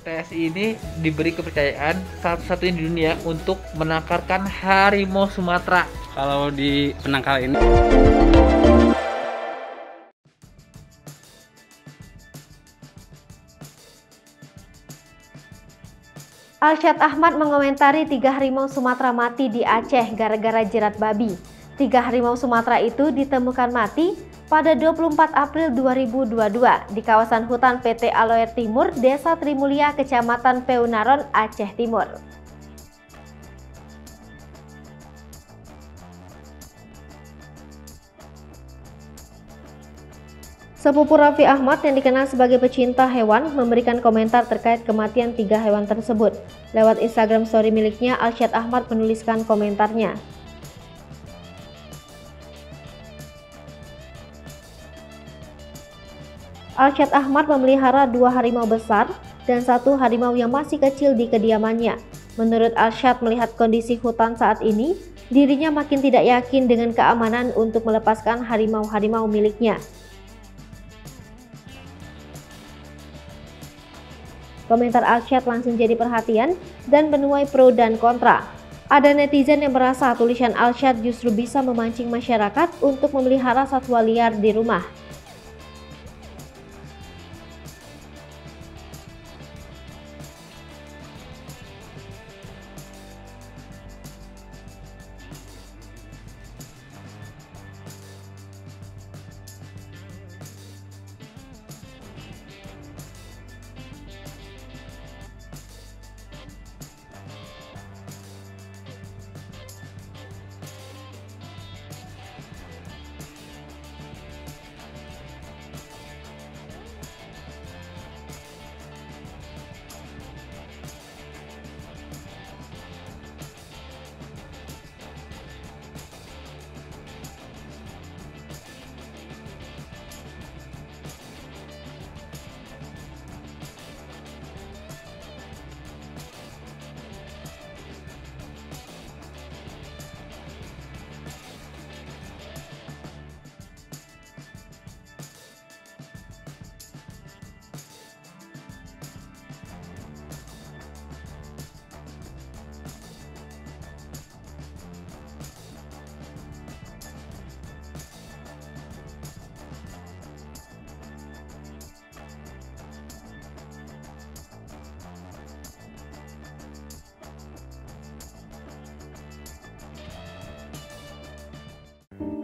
TSI ini diberi kepercayaan satu-satunya di dunia untuk menangkarkan harimau Sumatera. Kalau di penangkal ini Arsyad Ahmad mengomentari 3 harimau Sumatera mati di Aceh gara-gara jerat babi. 3 harimau Sumatera itu ditemukan mati pada 24 April 2022 di kawasan hutan PT Aloer Timur, Desa Trimulia, Kecamatan Peunaron, Aceh Timur. Sepupu Raffi Ahmad yang dikenal sebagai pecinta hewan memberikan komentar terkait kematian 3 hewan tersebut. Lewat Instagram story miliknya, Arsyad Ahmad menuliskan komentarnya. Arsyad Ahmad memelihara 2 harimau besar dan 1 harimau yang masih kecil di kediamannya. Menurut Arsyad, melihat kondisi hutan saat ini, dirinya makin tidak yakin dengan keamanan untuk melepaskan harimau-harimau miliknya. Komentar Arsyad langsung jadi perhatian dan menuai pro dan kontra. Ada netizen yang merasa tulisan Arsyad justru bisa memancing masyarakat untuk memelihara satwa liar di rumah.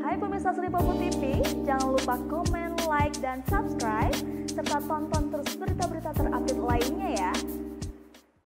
Hai pemirsa Sri Popo TV, jangan lupa komen, like, dan subscribe, serta tonton terus berita-berita terupdate lainnya ya.